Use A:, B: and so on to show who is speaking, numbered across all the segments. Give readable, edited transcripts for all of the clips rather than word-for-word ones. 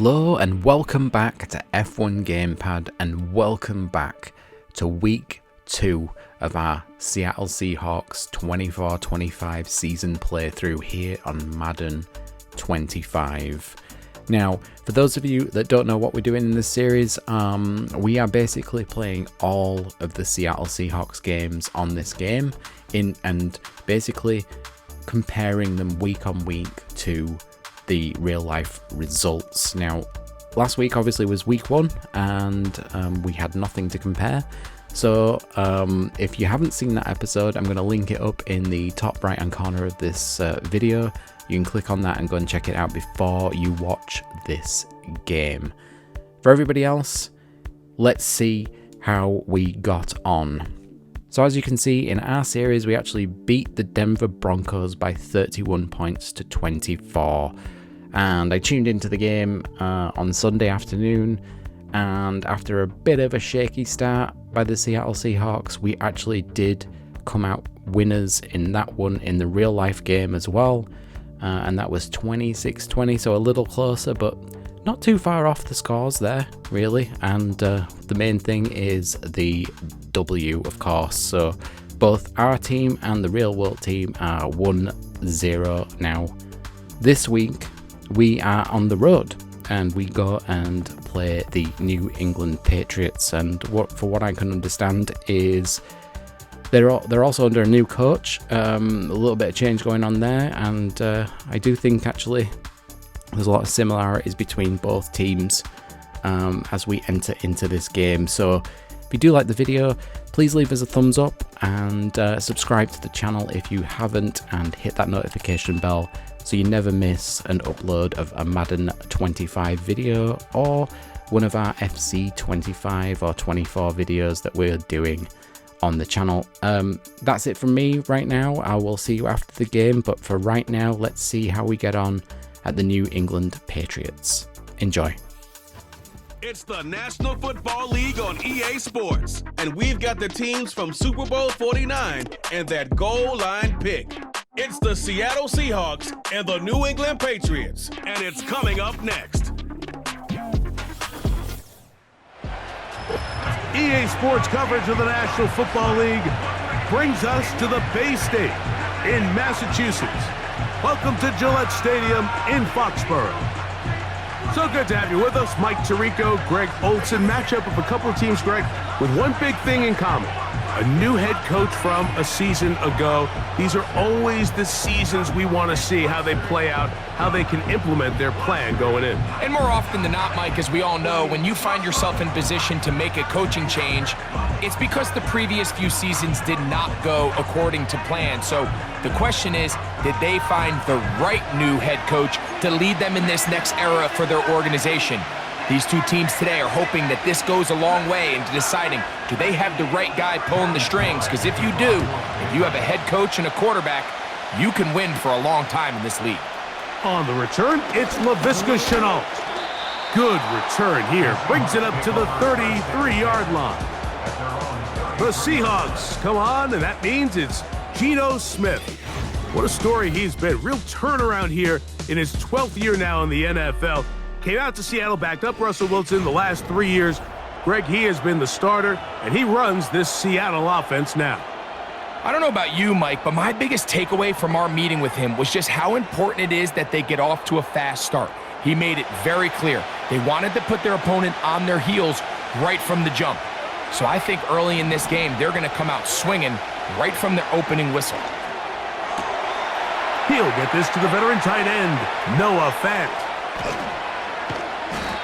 A: Hello and welcome back to F1 Gamepad, and welcome back to week 2 of our Seattle Seahawks 24-25 season playthrough here on Madden 25. Now, for those of you that don't know what we're doing in this series, we are basically playing all of the Seattle Seahawks games on this game and basically comparing them week on week to the real life results. Now, last week obviously was week 1 and we had nothing to compare. So if you haven't seen that episode, I'm going to link it up in the top right hand corner of this video. You can click on that and go and check it out before you watch this game. For everybody else, let's see how we got on. So as you can see, in our series, we actually beat the Denver Broncos by 31 points to 24. And I tuned into the game on Sunday afternoon, and after a bit of a shaky start by the Seattle Seahawks, we actually did come out winners in that one in the real life game as well. And that was 26-20, so a little closer, but not too far off the scores there, really. And the main thing is the W, of course. So both our team and the real world team are 1-0 now. This week, we are on the road and we go and play the New England Patriots. And for what I can understand is they're also under a new coach, a little bit of change going on there, and I do think actually there's a lot of similarities between both teams as we enter into this game. So if you do like the video, please leave us a thumbs up and subscribe to the channel if you haven't, and hit that notification bell so you never miss an upload of a Madden 25 video or one of our FC 25 or 24 videos that we're doing on the channel. That's it from me right now. I will see you after the game, but for right now, let's see how we get on at the New England Patriots. Enjoy.
B: It's the National Football League on EA Sports, and we've got the teams from Super Bowl 49 and that goal line pick. It's the Seattle Seahawks and the New England Patriots, and it's coming up next.
C: EA Sports coverage of the National Football League brings us to the Bay State in Massachusetts. Welcome to Gillette Stadium in Foxborough. So good to have you with us. Mike Tirico, Greg Olson. Matchup of a couple of teams, Greg, with one big thing in common. A new head coach from a season ago. These are always the seasons we want to see how they play out, how they can implement their plan going in.
D: And more often than not, Mike, as we all know, when you find yourself in position to make a coaching change, it's because the previous few seasons did not go according to plan. So the question is, did they find the right new head coach to lead them in this next era for their organization? These two teams today are hoping that this goes a long way into deciding, do they have the right guy pulling the strings? Because if you do, if you have a head coach and a quarterback, you can win for a long time in this league.
C: On the return, it's Laviska Shenault. Good return here. Brings it up to the 33-yard line. The Seahawks come on, and that means it's Geno Smith. What a story he's been. Real turnaround here in his 12th year now in the NFL. Came out to Seattle, backed up Russell Wilson the last 3 years. Greg, he has been the starter, and he runs this Seattle offense now.
D: I don't know about you, Mike, but my biggest takeaway from our meeting with him was just how important it is that they get off to a fast start. He made it very clear. They wanted to put their opponent on their heels right from the jump. So I think early in this game, they're going to come out swinging right from their opening whistle.
C: He'll get this to the veteran tight end, Noah Fant.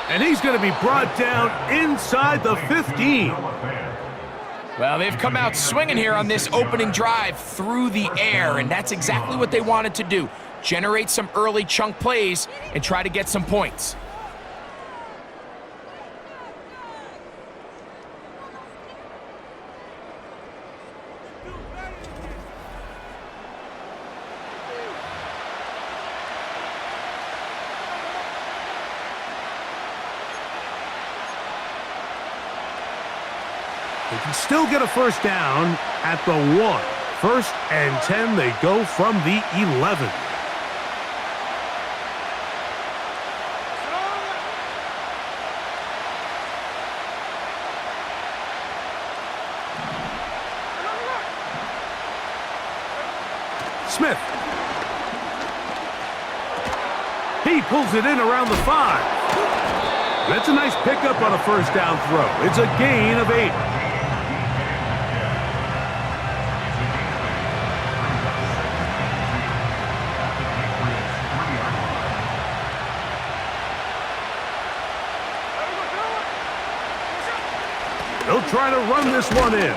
C: And he's going to be brought down inside the 15.
D: Well, they've come out swinging here on this opening drive through the air, and that's exactly what they wanted to do. Generate some early chunk plays and try to get some points.
C: They can still get a first down at the 1. 1st and 10, they go from the 11. Smith. He pulls it in around the 5. That's a nice pickup on a first down throw. It's a gain of 8. They'll try to run this one in.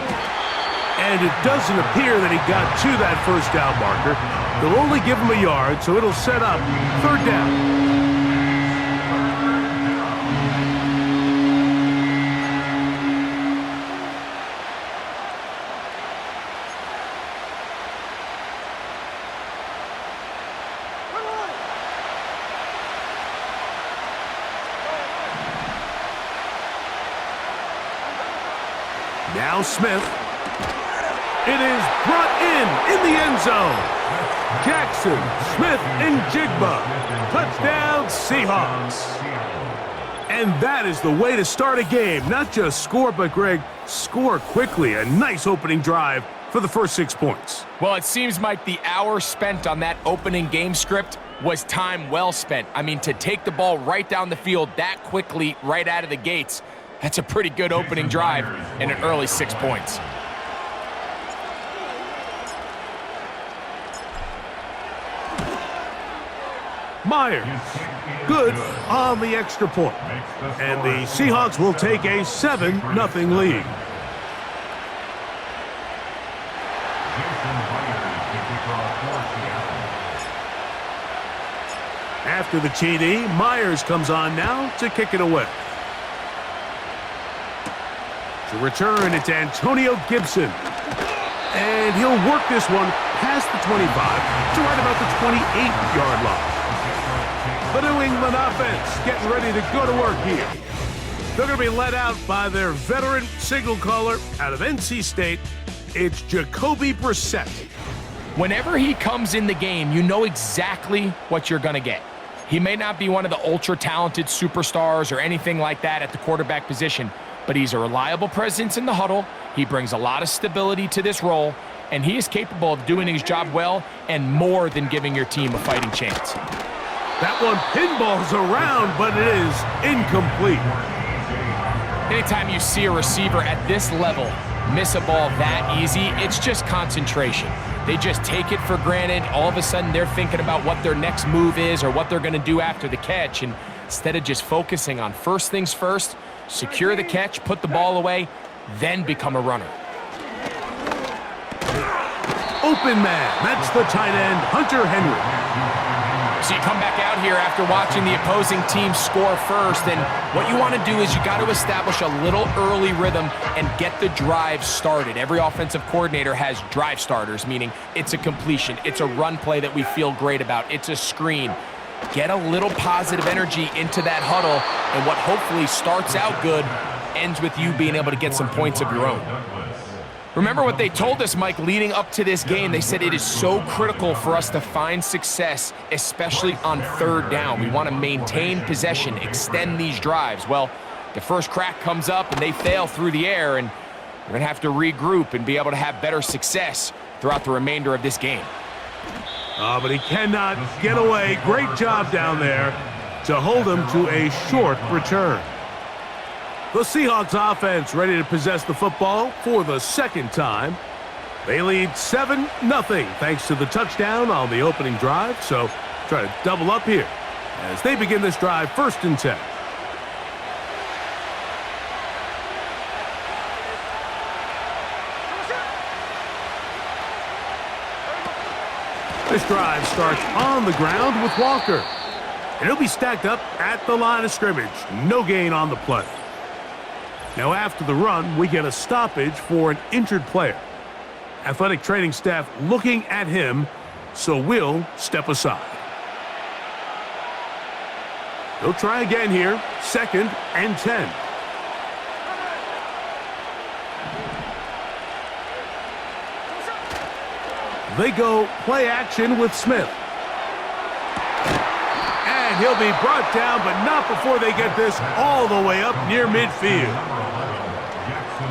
C: And it doesn't appear that he got to that first down marker. They'll only give him a yard, so it'll set up third down. Now Smith. It is brought in the end zone. Jackson, Smith, and Jigba. Touchdown, Seahawks. And that is the way to start a game. Not just score, but, Greg, score quickly. A nice opening drive for the first 6 points.
D: Well, it seems like the hour spent on that opening game script was time well spent. I mean, to take the ball right down the field that quickly right out of the gates, that's a pretty good opening drive and an early 6 points.
C: Myers, good on the extra point. And the Seahawks will take a 7-0 lead. After the TD, Myers comes on now to kick it away. To return, it's Antonio Gibson. And he'll work this one past the 25 to right about the 28-yard line. The New England offense getting ready to go to work here. They're going to be led out by their veteran signal caller out of NC State. It's Jacoby Brissett.
D: Whenever he comes in the game, you know exactly what you're going to get. He may not be one of the ultra-talented superstars or anything like that at the quarterback position, but he's a reliable presence in the huddle. He brings a lot of stability to this role, and he is capable of doing his job well and more than giving your team a fighting chance.
C: That one pinballs around, but it is incomplete.
D: Anytime you see a receiver at this level miss a ball that easy, it's just concentration. They just take it for granted. All of a sudden, they're thinking about what their next move is or what they're going to do after the catch, and instead of just focusing on first things first, secure the catch, put the ball away, then become a runner.
C: Open man. That's the tight end, Hunter Henry.
D: So you come back out here after watching the opposing team score first, and what you want to do is you got to establish a little early rhythm and get the drive started. Every offensive coordinator has drive starters, meaning it's a completion, it's a run play that we feel great about, it's a screen. Get a little positive energy into that huddle, and what hopefully starts out good ends with you being able to get some points of your own. Remember what they told us, Mike, leading up to this game. They said it is so critical for us to find success, especially on third down. We want to maintain possession, extend these drives. Well, the first crack comes up and they fail through the air, and we're going to have to regroup and be able to have better success throughout the remainder of this game.
C: But he cannot get away. Great job down there to hold him to a short return. The Seahawks offense ready to possess the football for the second time. They lead 7-0 thanks to the touchdown on the opening drive. So try to double up here as they begin this drive 1st and 10. This drive starts on the ground with Walker. And he'll be stacked up at the line of scrimmage. No gain on the play. Now after the run, we get a stoppage for an injured player. Athletic training staff looking at him, so we'll step aside. They'll try again here, 2nd and 10. They go play action with Smith. And he'll be brought down, but not before they get this all the way up near midfield.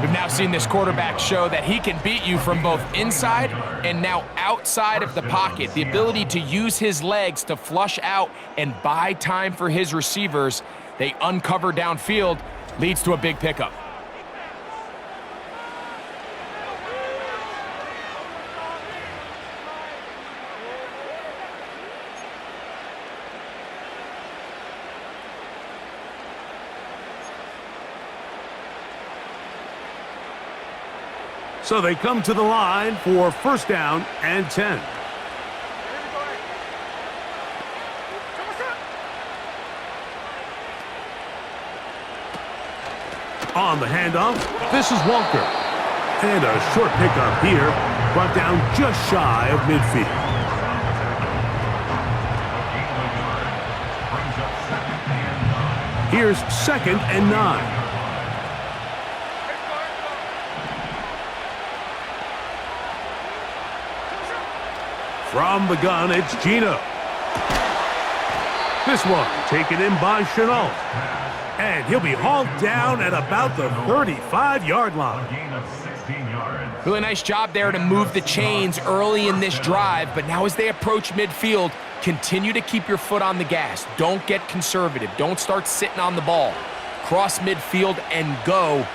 D: We've now seen this quarterback show that he can beat you from both inside and now outside of the pocket. The ability to use his legs to flush out and buy time for his receivers. They uncover downfield, leads to a big pickup.
C: So they come to the line for first down and 10. On the handoff, this is Walker. And a short pickup here, brought down just shy of midfield. Here's second and 9. From the gun, it's Gino. This one taken in by Chenault. And he'll be hauled down at about the 35-yard line.
D: Really nice job there to move the chains early in this drive, but now as they approach midfield, continue to keep your foot on the gas. Don't get conservative. Don't start sitting on the ball. Cross midfield and go.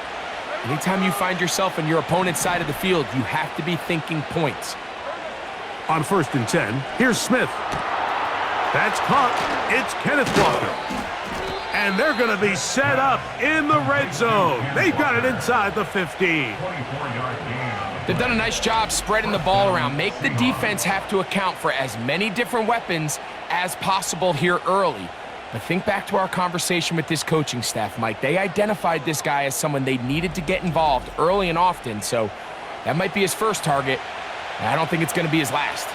D: Anytime you find yourself on your opponent's side of the field, you have to be thinking points.
C: On first and 10, here's Smith. That's caught. It's Kenneth Walker. And they're going to be set up in the red zone. They've got it inside the 15.
D: They've done a nice job spreading the ball around. Make the defense have to account for as many different weapons as possible here early. But think back to our conversation with this coaching staff, Mike. They identified this guy as someone they needed to get involved early and often, so that might be his first target. I don't think it's going to be his last.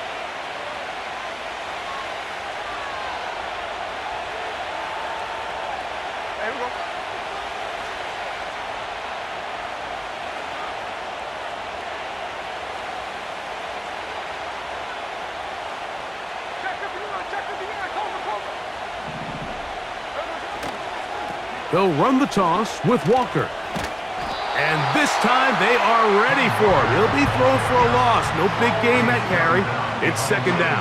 C: They'll run the toss with Walker. And this time they are ready for him. He'll be thrown for a loss. No big gain that carry. It's second down.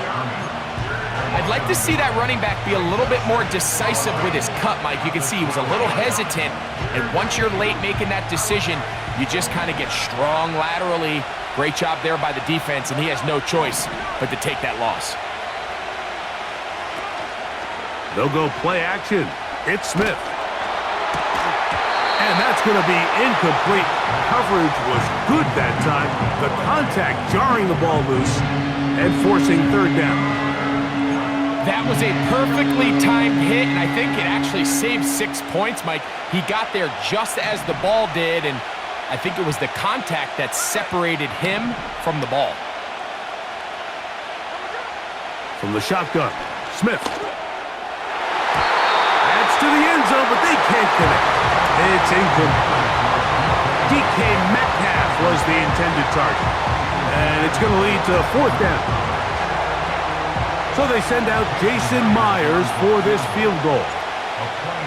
D: I'd like to see that running back be a little bit more decisive with his cut, Mike. You can see he was a little hesitant. And once you're late making that decision, you just kind of get strong laterally. Great job there by the defense, and he has no choice but to take that loss.
C: They'll go play action. It's Smith. And that's going to be incomplete. Coverage was good that time. The contact jarring the ball loose and forcing third down.
D: That was a perfectly timed hit, and I think it actually saved 6 points, Mike. He got there just as the ball did, and I think it was the contact that separated him from the ball.
C: From the shotgun, Smith. That's to the end zone, but they can't connect. It's incomplete. DK Metcalf was the intended target. And it's going to lead to fourth down. So they send out Jason Myers for this field goal.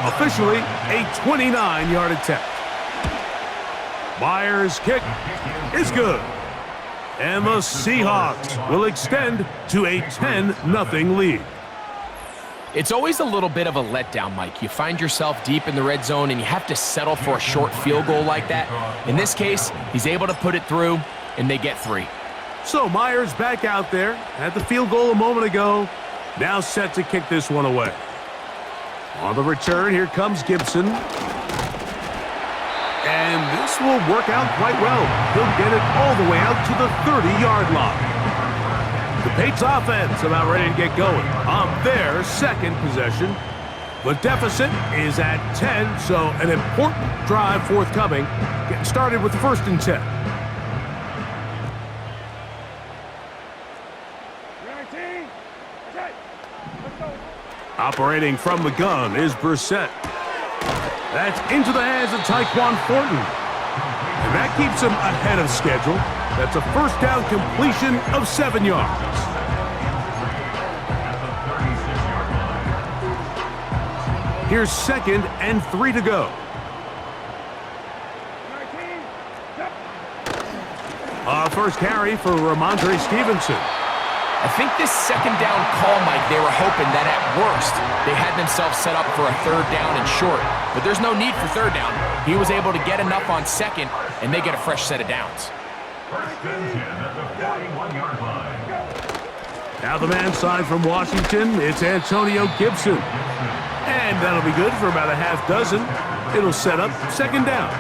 C: Officially a 29-yard attempt. Myers' kick is good. And the Seahawks will extend to a 10-0 lead.
D: It's always a little bit of a letdown, Mike. You find yourself deep in the red zone and you have to settle for a short field goal like that. In this case, he's able to put it through, and they get 3.
C: So Myers back out there, had the field goal a moment ago, now set to kick this one away. On the return, here comes Gibson. And this will work out quite well. He'll get it all the way out to the 30-yard line. The Patriots offense about ready to get going on their second possession. The deficit is at 10, so an important drive forthcoming. Getting started with first and 10. Operating from the gun is Brissett. That's into the hands of Tyquan Thornton. And that keeps him ahead of schedule. That's a first down completion of 7 yards. Here's second and 3 to go. First carry for Ramondre Stevenson.
D: I think this second down call, Mike, they were hoping that at worst they had themselves set up for a third down and short. But there's no need for third down. He was able to get enough on second, and they get a fresh set of downs.
C: Now the man side from Washington, it's Antonio Gibson. And that'll be good for about a half dozen. It'll set up second down.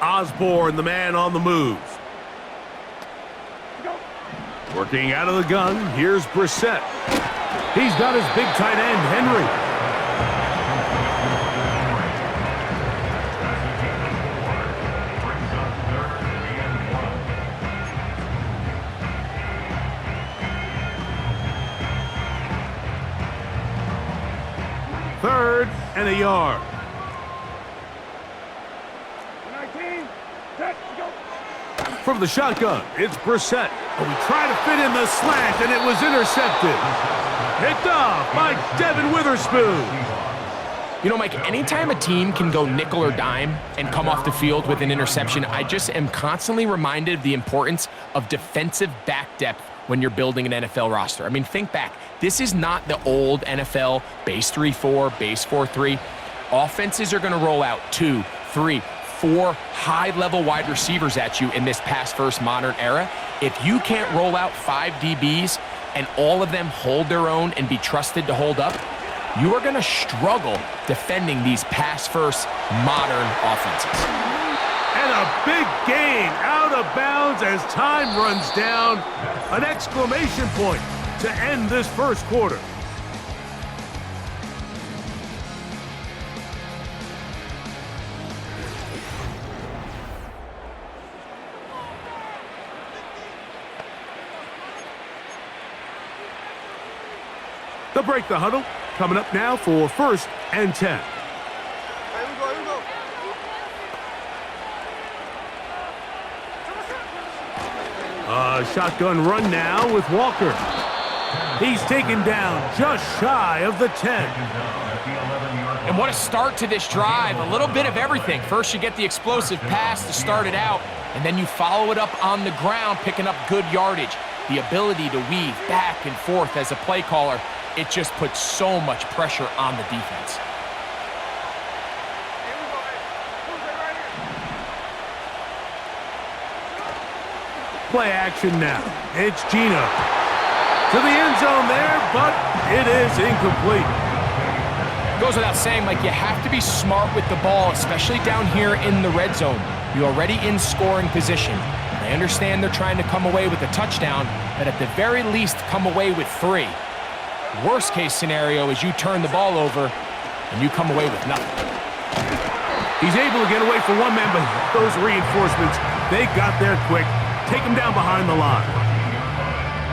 C: Osborne, the man on the move. Working out of the gun, here's Brissett. He's got his big tight end, Henry. Third and a yard. From the shotgun, it's Brissett. He tried to fit in the slant, and it was intercepted. Picked off by Devin Witherspoon.
D: You know, Mike, anytime a team can go nickel or dime and come off the field with an interception, I just am constantly reminded of the importance of defensive back depth when you're building an NFL roster. I mean, think back. This is not the old NFL base 3-4, base 4-3. Offenses are going to roll out 2, 3, 4 high-level wide receivers at you in this pass-first modern era. If you can't roll out 5 DBs and all of them hold their own and be trusted to hold up, you are going to struggle defending these pass-first modern offenses.
C: And a big gain out of bounds as time runs down. An exclamation point to end this first quarter. They'll break the huddle. Coming up now for 1st and 10. Shotgun run now with Walker. He's taken down just shy of the 10.
D: And what a start to this drive. A little bit of everything. First you get the explosive pass to start it out, and then you follow it up on the ground, picking up good yardage. The ability to weave back and forth as a play caller, it just puts so much pressure on the defense.
C: Play action now. It's Gino. To the end zone there, but it is incomplete.
D: Goes without saying, Mike, you have to be smart with the ball, especially down here in the red zone. You're already in scoring position. I understand they're trying to come away with a touchdown, but at the very least, come away with 3. Worst case scenario is you turn the ball over and you come away with nothing.
C: He's able to get away for one man, but those reinforcements, they got there quick. Take him down behind the line.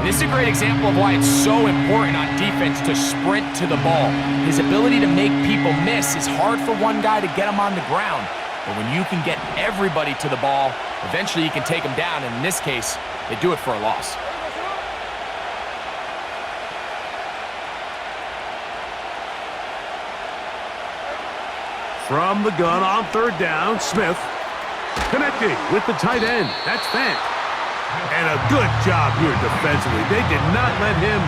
D: This is a great example of why it's so important on defense to sprint to the ball. His ability to make people miss is hard for one guy to get him on the ground. But when you can get everybody to the ball, eventually you can take them down, and in this case, they do it for a loss.
C: From the gun on 3rd down, Smith connecting with the tight end. That's Fant. And a good job here defensively. They did not let him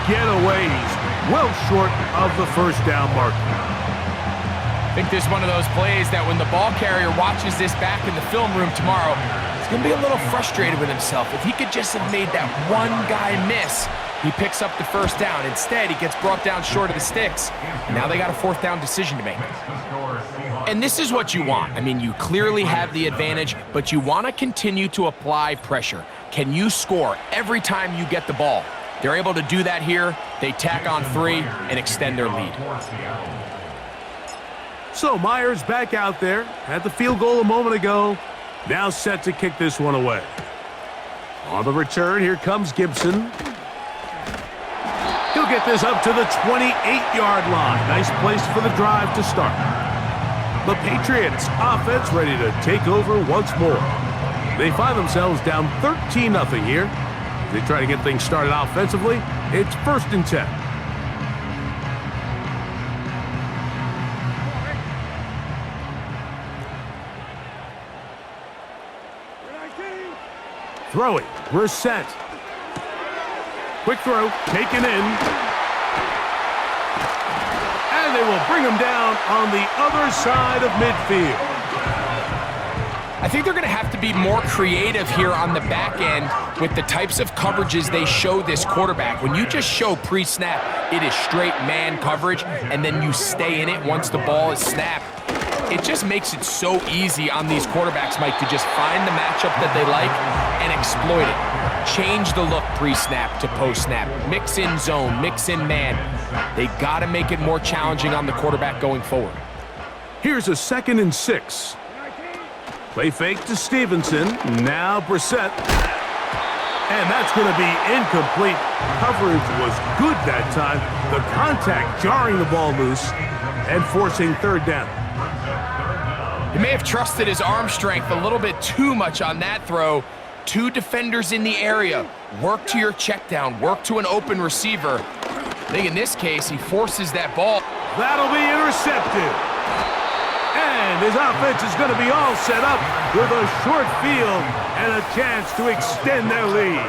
C: get away. He's well short of the 1st down marker.
D: I think this is one of those plays that when the ball carrier watches this back in the film room tomorrow, he's going to be a little frustrated with himself. If he could just have made that one guy miss, he picks up the 1st down. Instead, he gets brought down short of the sticks. Now they got a 4th down decision to make. And this is what you want. I mean, you clearly have the advantage, but you want to continue to apply pressure. Can you score every time you get the ball? They're able to do that here. They tack on 3 and extend their lead.
C: So Myers back out there. Had the field goal a moment ago. Now set to kick this one away. On the return, here comes Gibson. He'll get this up to the 28-yard line. Nice place for the drive to start. The Patriots offense ready to take over once more. They find themselves down 13-0 here. They try to get things started offensively. It's 1st and 10. Throwing, Brissett. Quick throw, taken in. And they will bring him down on the other side of midfield.
D: I think they're going to have to be more creative here on the back end with the types of coverages they show this quarterback. When you just show pre-snap, it is straight man coverage, and then you stay in it once the ball is snapped. It just makes it so easy on these quarterbacks, Mike, to just find the matchup that they like and exploit it. Change the look pre-snap to post-snap. Mix in zone, mix in man. They got to make it more challenging on the quarterback going forward.
C: Here's a 2nd and 6. Play fake to Stevenson. Now Brissett. And that's going to be incomplete. Coverage was good that time. The contact jarring the ball loose and forcing 3rd down.
D: He may have trusted his arm strength a little bit too much on that throw. 2 defenders in the area. Work to your check down. Work to an open receiver. I think in this case, he forces that ball.
C: That'll be intercepted. And his offense is going to be all set up with a short field and a chance to extend their lead.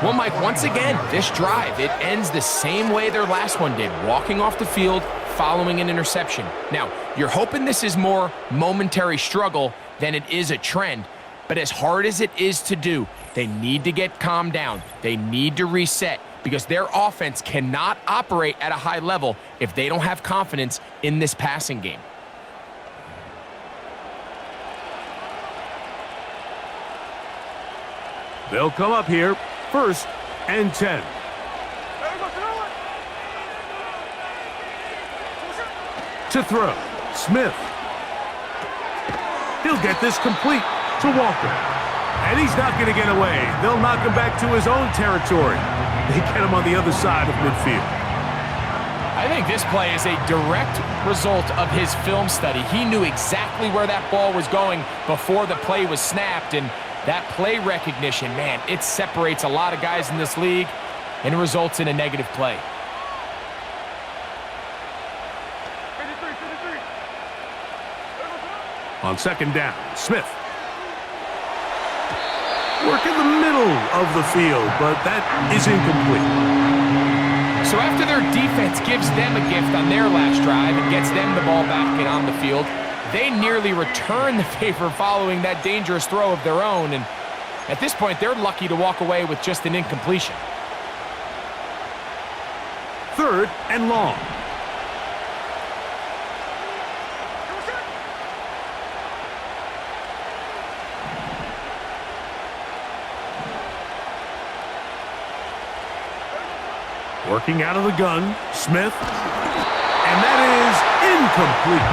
D: Well, Mike, once again, this drive, it ends the same way their last one did. Walking off the field, following an interception. Now, you're hoping this is more momentary struggle than it is a trend. But as hard as it is to do, they need to get calmed down. They need to reset because their offense cannot operate at a high level if they don't have confidence in this passing game.
C: They'll come up here, 1st and 10. To throw, Smith. He'll get this complete to Walker. And he's not going to get away. They'll knock him back to his own territory. They get him on the other side of midfield.
D: I think this play is a direct result of his film study. He knew exactly where that ball was going before the play was snapped, and that play recognition, man, it separates a lot of guys in this league and results in a negative play.
C: On 2nd down, Smith. Work in the middle of the field, but that is incomplete.
D: So after their defense gives them a gift on their last drive and gets them the ball back and on the field, they nearly return the favor following that dangerous throw of their own, and at this point, they're lucky to walk away with just an incompletion.
C: 3rd and long. Working out of the gun, Smith. And that is incomplete.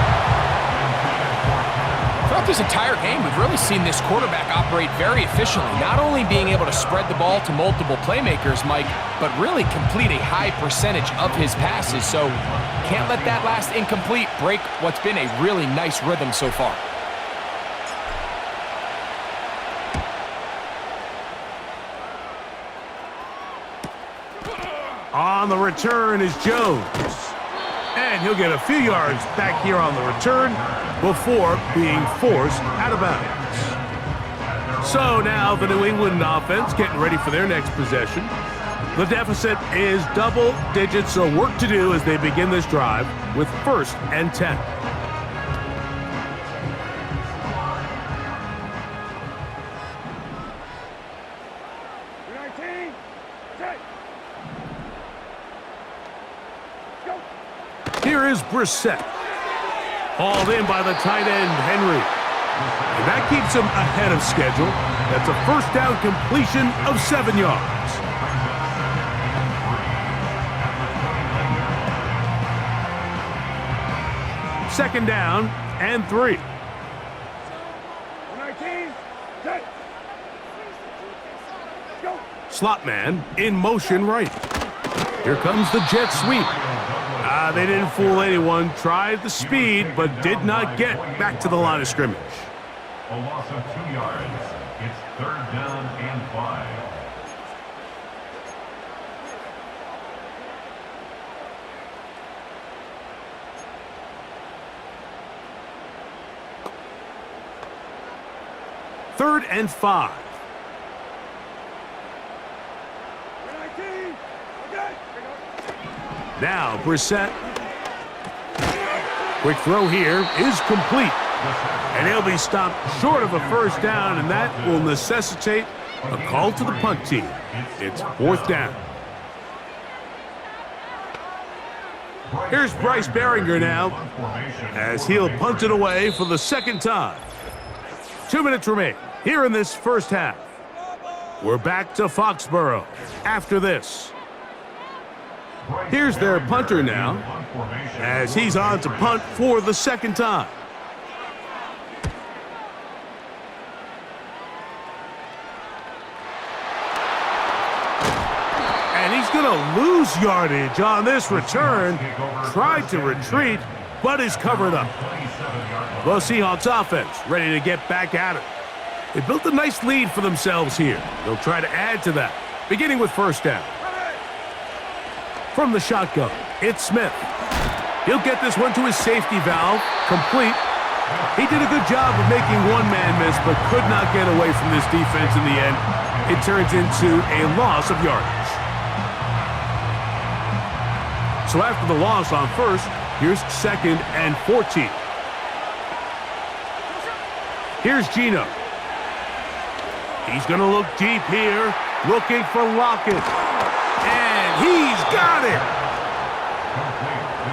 D: Throughout this entire game, we've really seen this quarterback operate very efficiently, not only being able to spread the ball to multiple playmakers, Mike, but really complete a high percentage of his passes. So can't let that last incomplete break what's been a really nice rhythm so far.
C: On the return is Jones. And he'll get a few yards back here on the return before being forced out of bounds. So now the New England offense getting ready for their next possession. The deficit is double digits, so work to do as they begin this drive with 1st and 10. Here is Brissett. Hauled in by the tight end, Henry. And that keeps him ahead of schedule. That's a 1st down completion of 7 yards. Second down and 3. Slot man in motion right. Here comes the jet sweep. They didn't fool anyone. Tried the speed, but did not get back to the line of scrimmage.
E: A loss of 2 yards. It's 3rd down and 5.
C: 3rd and 5. Now Brissett. Quick throw here is complete. And he'll be stopped short of a first down, and that will necessitate a call to the punt team. It's 4th down. Here's Bryce Behringer now, as he'll punt it away for the 2nd time. 2 minutes remain here in this first half. We're back to Foxborough after this. Here's their punter now, as he's on to punt for the 2nd time. And he's going to lose yardage on this return. Tried to retreat, but is covered up. The Seahawks offense ready to get back at it. They built a nice lead for themselves here. They'll try to add to that, beginning with 1st down. From the shotgun, it's Smith. He'll get this one to his safety valve, complete. He did a good job of making one man miss, but could not get away from this defense in the end. It turns into a loss of yardage. So after the loss on 1st, here's 2nd and 14. Here's Gino. He's going to look deep here, looking for Lockett. And he's got it!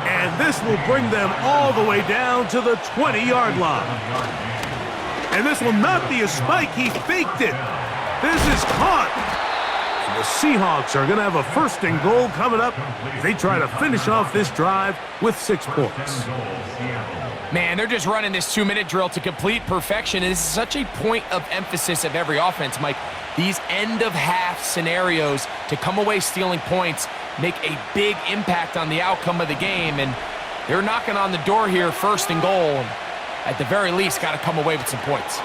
C: And this will bring them all the way down to the 20-yard line. And this will not be a spike. He faked it. This is caught. And the Seahawks are going to have a 1st and goal coming up. They try to finish off this drive with 6 points.
D: Man, they're just running this 2-minute drill to complete perfection. And this is such a point of emphasis of every offense, Mike. These end-of-half scenarios to come away stealing points make a big impact on the outcome of the game. And they're knocking on the door here, 1st and goal. At the very least, got to come away with some points.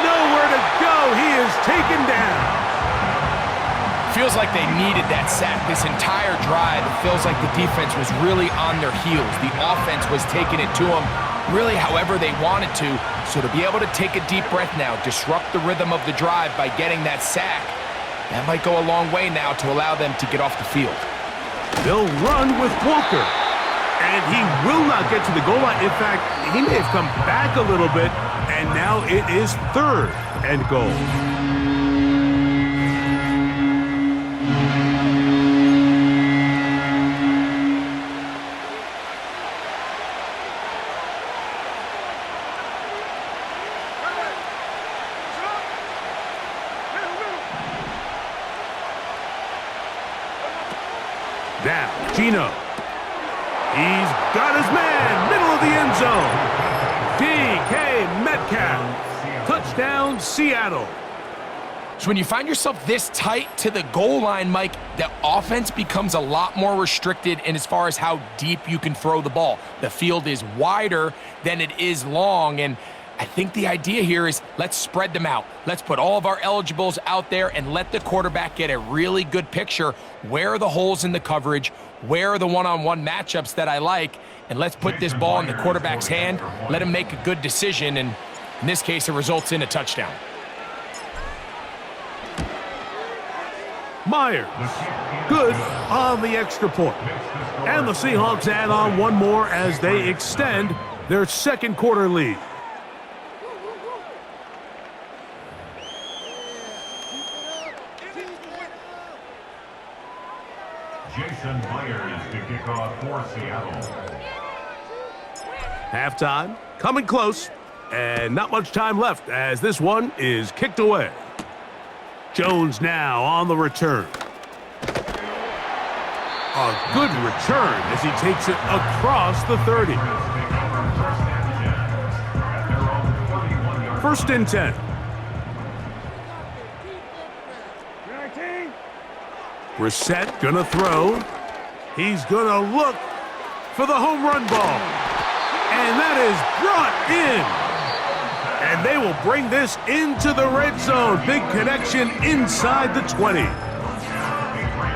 C: Nowhere to go. He is taken down.
D: Feels like they needed that sack this entire drive. It feels like the defense was really on their heels. The offense was taking it to them really however they wanted to. So to be able to take a deep breath now, disrupt the rhythm of the drive by getting that sack, that might go a long way now to allow them to get off the field.
C: They'll run with Walker. And he will not get to the goal line. In fact, he may have come back a little bit. And now it is 3rd and goal. Now, Gino. He's got his man, middle of the end zone. DK Metcalf. Touchdown, Seattle.
D: So when you find yourself this tight to the goal line, Mike, the offense becomes a lot more restricted in as far as how deep you can throw the ball. The field is wider than it is long, and I think the idea here is let's spread them out. Let's put all of our eligibles out there and let the quarterback get a really good picture. Where are the holes in the coverage? Where are the one-on-one matchups that I like? And let's put this ball in the quarterback's hand. Let him make a good decision, and in this case, it results in a touchdown.
C: Myers, good on the extra point. And the Seahawks add on one more as they extend their 2nd quarter lead.
E: Jason Myers to kick off for Seattle.
C: Halftime, coming close, and not much time left as this one is kicked away. Jones now on the return. A good return as he takes it across the 30. 1st and 10. Brissett gonna throw. He's gonna look for the home run ball. And that is brought in. And they will bring this into the red zone. Big connection inside the 20.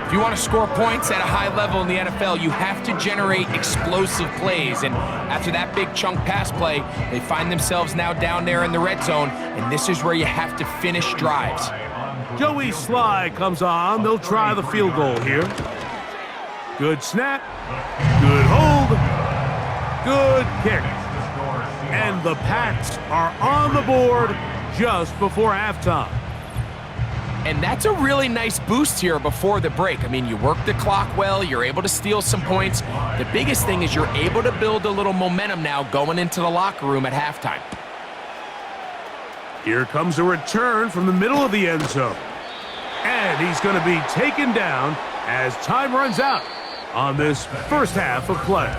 D: If you want to score points at a high level in the NFL, you have to generate explosive plays. And after that big chunk pass play, they find themselves now down there in the red zone, and this is where you have to finish drives.
C: Joey Sly comes on. They'll try the field goal here. Good snap. Good hold. Good kick. And the Pats are on the board just before halftime.
D: And that's a really nice boost here before the break. I mean, you work the clock well, you're able to steal some points. The biggest thing is you're able to build a little momentum now going into the locker room at halftime.
C: Here comes a return from the middle of the end zone. And he's going to be taken down as time runs out on this first half of play.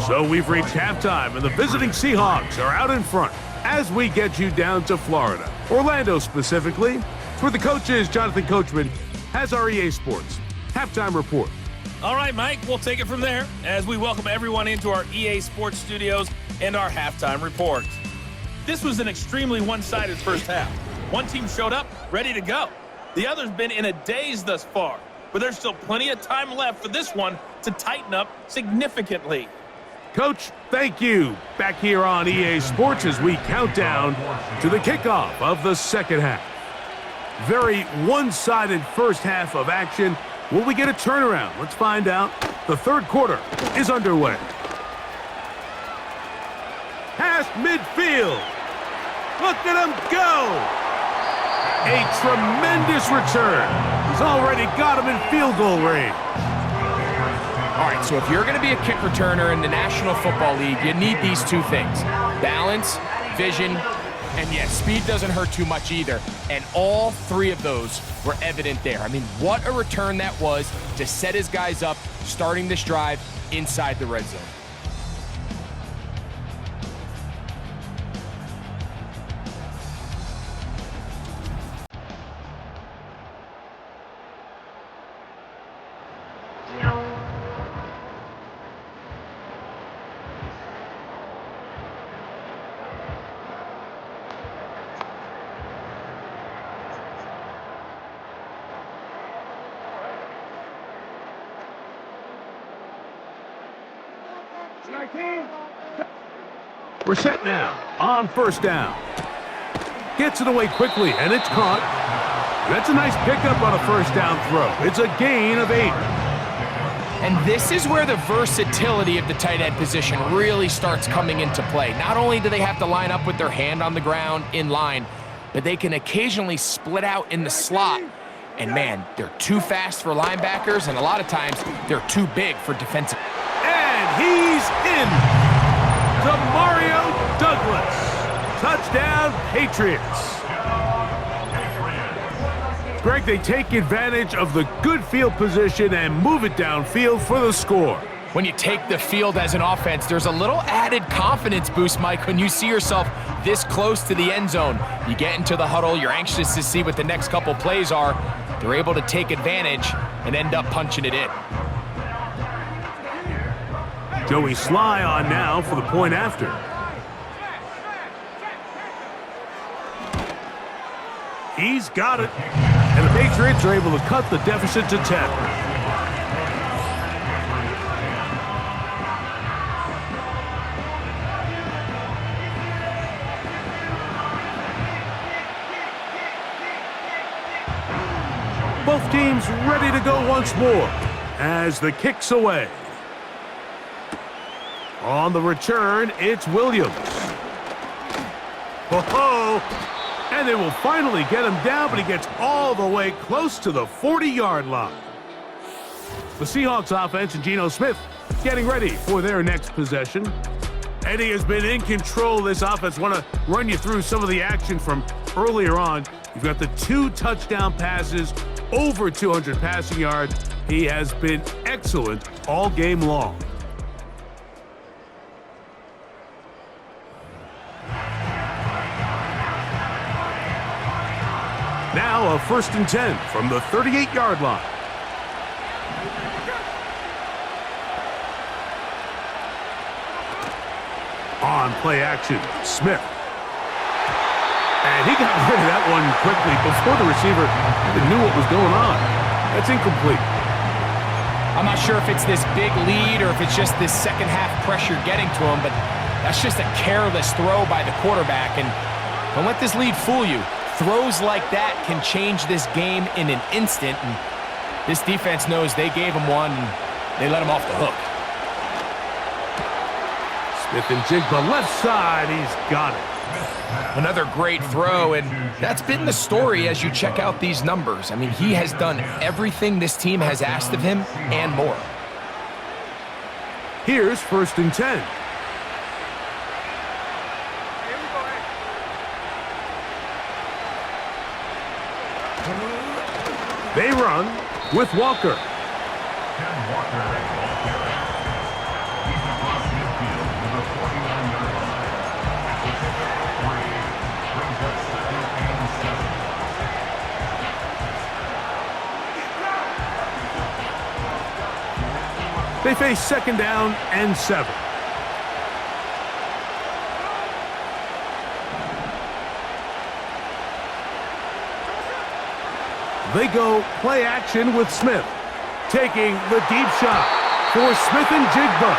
C: So we've reached halftime, and the visiting Seahawks are out in front as we get you down to Florida. Orlando specifically. It's where the coach is. Jonathan Coachman has our EA Sports halftime report.
F: All right, Mike, we'll take it from there as we welcome everyone into our EA Sports studios and our halftime report. This was an extremely one-sided first half. One team showed up, ready to go. The other's been in a daze thus far, but there's still plenty of time left for this one to tighten up significantly.
C: Coach, thank you. Back here on EA Sports as we count down to the kickoff of the second half. Very one-sided first half of action. Will we get a turnaround? Let's find out. The third quarter is underway. Past midfield. Look at him go. A tremendous return. He's already got him in field goal range.
D: All right, so if you're going to be a kick returner in the National Football League, you need these two things: balance, vision, and yes, speed doesn't hurt too much either. And all three of those were evident there. I mean, what a return that was to set his guys up, starting this drive inside the red zone.
C: We're set now on first down. Gets it away quickly, and it's caught. That's a nice pickup on a first down throw. It's a gain of 8.
D: And this is where the versatility of the tight end position really starts coming into play. Not only do they have to line up with their hand on the ground in line, but they can occasionally split out in the slot. And man, they're too fast for linebackers, and a lot of times they're too big for defensive.
C: And he's in. To Mario Douglas. Touchdown, Patriots. Greg, they take advantage of the good field position and move it downfield for the score.
D: When you take the field as an offense, there's a little added confidence boost, Mike, when you see yourself this close to the end zone. You get into the huddle, you're anxious to see what the next couple plays are. They're able to take advantage and end up punching it in.
C: Joey Sly on now for the point after. He's got it. And the Patriots are able to cut the deficit to 10. Both teams ready to go once more as the kick's away. On the return, it's Williams. Ho-ho! And they will finally get him down, but he gets all the way close to the 40-yard line. The Seahawks offense and Geno Smith getting ready for their next possession. Eddie has been in control of this offense. Want to run you through some of the action from earlier on. You've got the 2 touchdown passes, over 200 passing yards. He has been excellent all game long. Now a 1st and 10 from the 38-yard line. On play action, Smith. And he got rid of that one quickly before the receiver even knew what was going on. That's incomplete.
D: I'm not sure if it's this big lead or if it's just this second half pressure getting to him, but that's just a careless throw by the quarterback. And don't let this lead fool you. Throws like that can change this game in an instant. And this defense knows they gave him one and they let him off the hook.
C: Smith-Njigba left side. He's got it.
D: Another great throw, and that's been the story as you check out these numbers. I mean, he has done everything this team has asked of him and more.
C: Here's 1st and 10. They run with Walker.
E: Ken Walker makes the ball carry. He's across midfield to the 49-yard line. The pickup of 3 brings up 2nd and 7.
C: They face 2nd down and 7. They go play action with Smith, taking the deep shot for Smith-Njigba.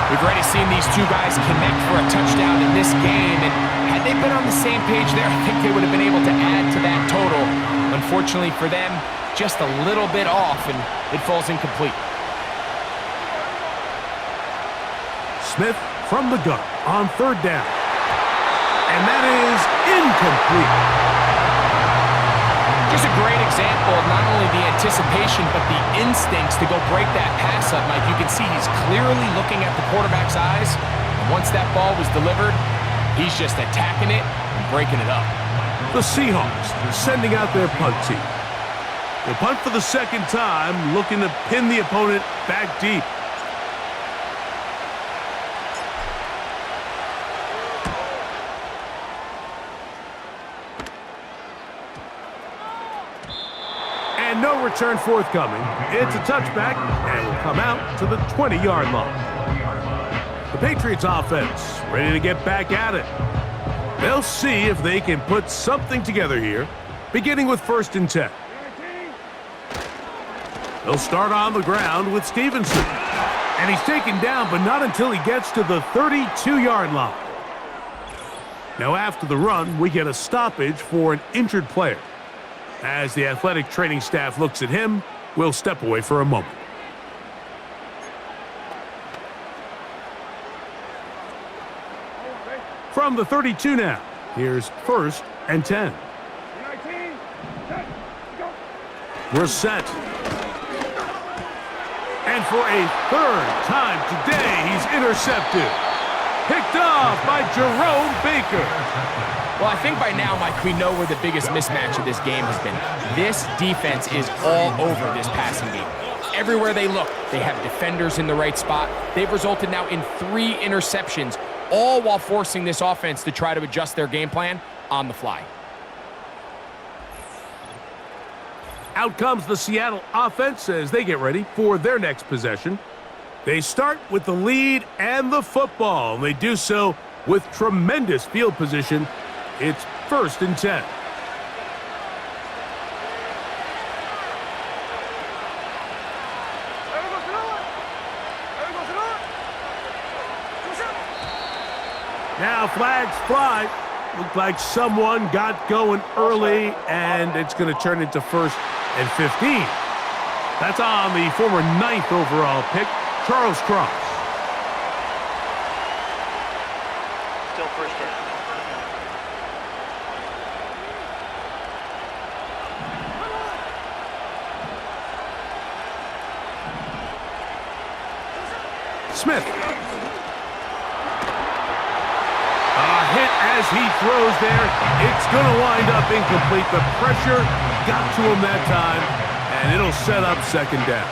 D: We've already seen these two guys connect for a touchdown in this game, and had they been on the same page there, I think they would have been able to add to that total. Unfortunately for them, just a little bit off, and it falls incomplete.
C: Smith from the gun on 3rd down. And that is incomplete.
D: Just a great example of not only the anticipation, but the instincts to go break that pass up, Mike. You can see he's clearly looking at the quarterback's eyes. And once that ball was delivered, he's just attacking it and breaking it up.
C: The Seahawks sending out their punt team. They punt for the 2nd time, looking to pin the opponent back deep. And no return forthcoming. It's a touchback, and will come out to the 20-yard line. The Patriots offense ready to get back at it. They'll see if they can put something together here, beginning with 1st and 10. They'll start on the ground with Stevenson. And he's taken down, but not until he gets to the 32-yard line. Now after the run, we get a stoppage for an injured player. As the athletic training staff looks at him, we'll step away for a moment. From the 32 now, here's 1st and 10. We're set. And for a 3rd time today, he's intercepted. Picked off by Jerome Baker.
D: Well, I think by now, Mike, we know where the biggest mismatch of this game has been. This defense is all over this passing game. Everywhere they look, they have defenders in the right spot. They've resulted now in 3 interceptions, all while forcing this offense to try to adjust their game plan on the fly.
C: Out comes the Seattle offense as they get ready for their next possession. They start with the lead and the football, and they do so with tremendous field position. It's 1st and 10. Now flags fly. Looked like someone got going early, and it's going to turn into 1st and 15. That's on the former 9th overall pick, Charles Cross.
G: Still 1st down.
C: Smith. A hit as he throws there. It's going to wind up incomplete. The pressure got to him that time, and it'll set up 2nd down.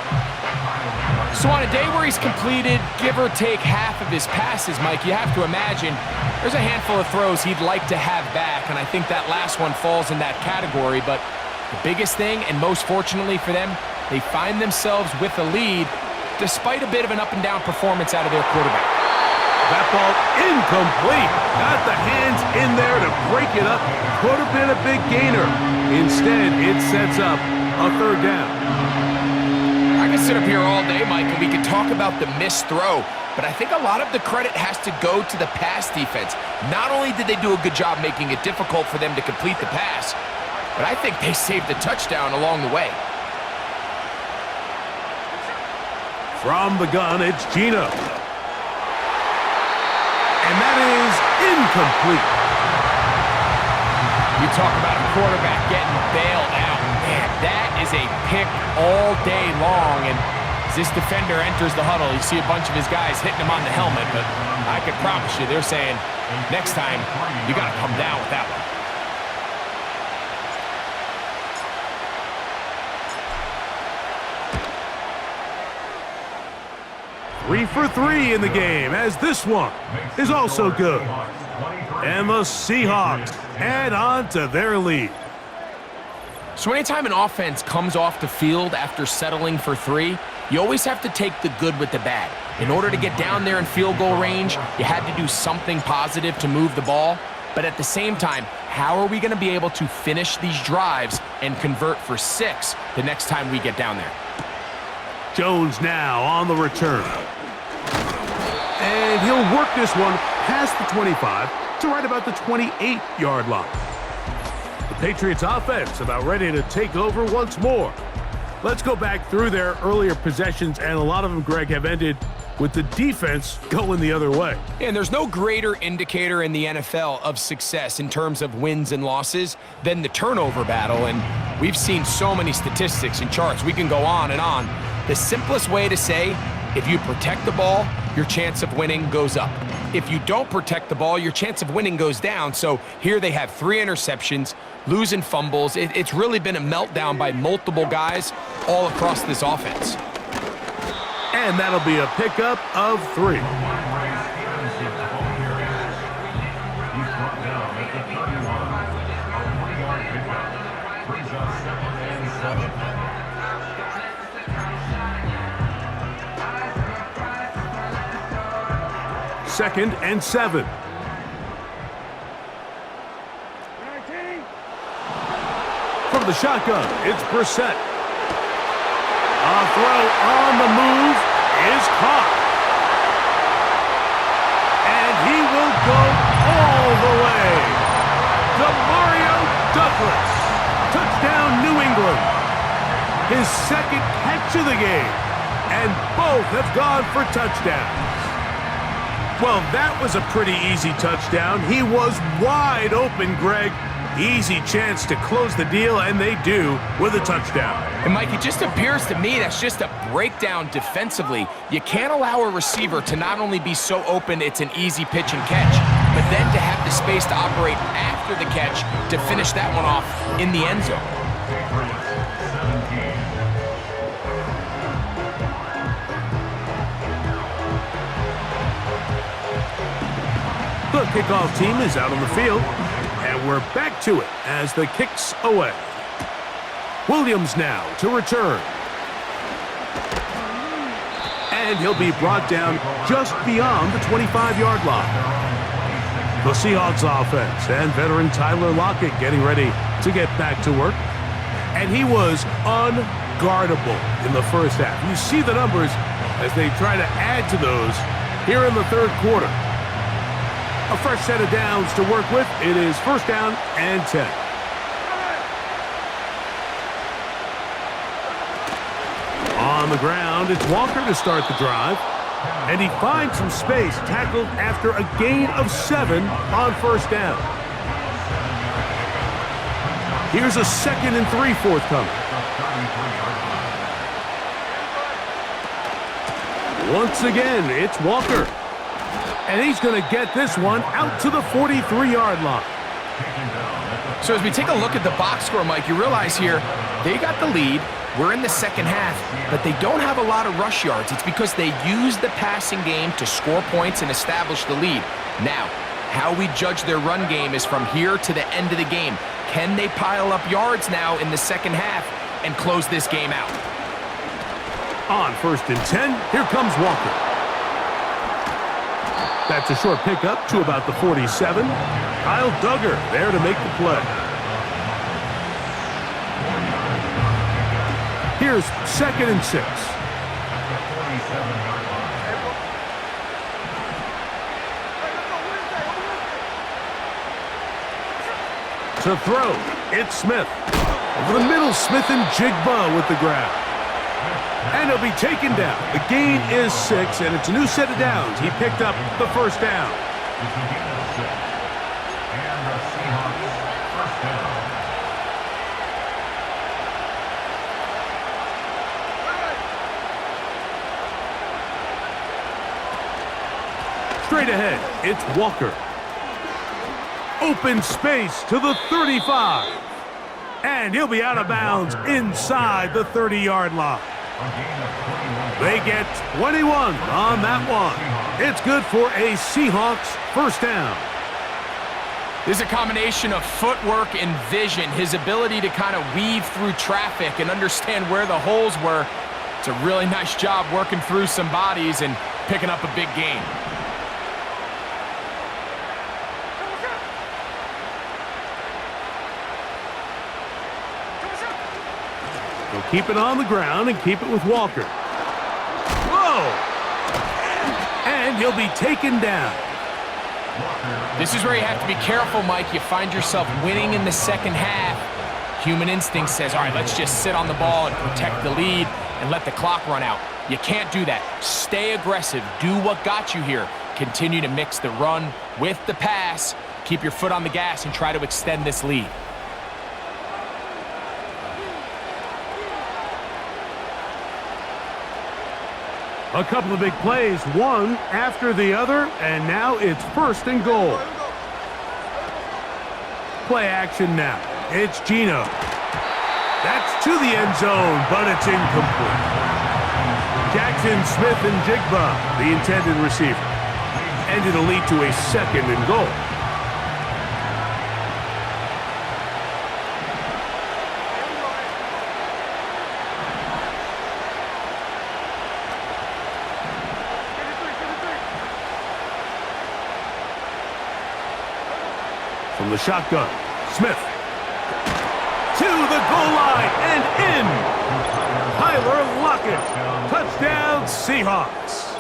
D: So on a day where he's completed, give or take half of his passes, Mike, you have to imagine there's a handful of throws he'd like to have back, and I think that last one falls in that category. But the biggest thing, and most fortunately for them, they find themselves with a lead despite a bit of an up-and-down performance out of their quarterback.
C: That ball incomplete. Got the hands in there to break it up. Could have been a big gainer. Instead, it sets up a third down.
D: I could sit up here all day, Mike, and we could talk about the missed throw, but I think a lot of the credit has to go to the pass defense. Not only did they do a good job making it difficult for them to complete the pass, but I think they saved a touchdown along the way.
C: From the gun, it's Gino. And that is incomplete.
D: You talk about a quarterback getting bailed out. Man, that is a pick all day long. And as this defender enters the huddle, you see a bunch of his guys hitting him on the helmet. But I could promise you, they're saying, next time, you got to come down with that one.
C: 3 for 3 in the game, as this one is also good. And the Seahawks add on to their lead.
D: So anytime an offense comes off the field after settling for 3, you always have to take the good with the bad. In order to get down there in field goal range, you had to do something positive to move the ball. But at the same time, how are we going to be able to finish these drives and convert for 6 the next time we get down there?
C: Jones now on the return. And he'll work this one past the 25 to right about the 28-yard line. The Patriots offense about ready to take over once more. Let's go back through their earlier possessions, and a lot of them, Greg, have ended with the defense going the other way.
D: And there's no greater indicator in the NFL of success in terms of wins and losses than the turnover battle. And we've seen so many statistics and charts. We can go on and on. The simplest way to say, if you protect the ball, your chance of winning goes up. If you don't protect the ball, your chance of winning goes down. So here they have 3 interceptions, losing fumbles. It's really been a meltdown by multiple guys all across this offense.
C: And that'll be a pickup of 3. Second and 7. From the shotgun, it's Brissett. A throw on the move is caught. And he will go all the way. DeMario Douglas. Touchdown, New England. His second catch of the game. And both have gone for touchdowns. Well, that was a pretty easy touchdown. He was wide open, Greg. Easy chance to close the deal, and they do with a touchdown.
D: And Mike, it just appears to me that's just a breakdown defensively. You can't allow a receiver to not only be so open it's an easy pitch and catch, but then to have the space to operate after the catch to finish that one off in the end zone.
C: The kickoff team is out on the field, and we're back to it as the kick's away. Williams now to return. And he'll be brought down just beyond the 25-yard line. The Seahawks offense and veteran Tyler Lockett getting ready to get back to work. And he was unguardable in the first half. You see the numbers as they try to add to those here in the third quarter. A fresh set of downs to work with. It is first down and 10. On the ground, it's Walker to start the drive. And he finds some space, tackled after a gain of 7 on first down. Here's a 2nd and 3 forthcoming. Once again, it's Walker. And he's going to get this one out to the 43-yard line.
D: So as we take a look at the box score, Mike, you realize here they got the lead. We're in the second half, but they don't have a lot of rush yards. It's because they use the passing game to score points and establish the lead. Now, how we judge their run game is from here to the end of the game. Can they pile up yards now in the second half and close this game out?
C: On first and 10, here comes Walker. That's a short pickup to about the 47. Kyle Duggar there to make the play. Here's 2nd and 6. To throw, it's Smith. Over the middle, Smith and Jigba with the grab. And he'll be taken down. The gain is 6, and it's a new set of downs. He picked up the first down.
E: And the Seahawks first down.
C: Straight ahead, it's Walker. Open space to the 35. And he'll be out of bounds inside the 30-yard line. They get 21 on that one. It's good for a Seahawks first down.
D: There's a combination of footwork and vision, his ability to kind of weave through traffic and understand where the holes were. It's a really nice job working through some bodies and picking up a big gain.
C: They'll keep it on the ground and keep it with Walker. Whoa! And he'll be taken down.
D: This is where you have to be careful, Mike. You find yourself winning in the second half. Human instinct says, all right, let's just sit on the ball and protect the lead and let the clock run out. You can't do that. Stay aggressive. Do what got you here. Continue to mix the run with the pass. Keep your foot on the gas and try to extend this lead.
C: A couple of big plays, one after the other, and now it's 1st and goal. Play action now. It's Gino. That's to the end zone, but it's incomplete. Jackson, Smith, and Jigba, the intended receiver. And it'll lead to a 2nd and goal. From the shotgun, Smith. To the goal line and in. Tyler Lockett. Touchdown, Seahawks.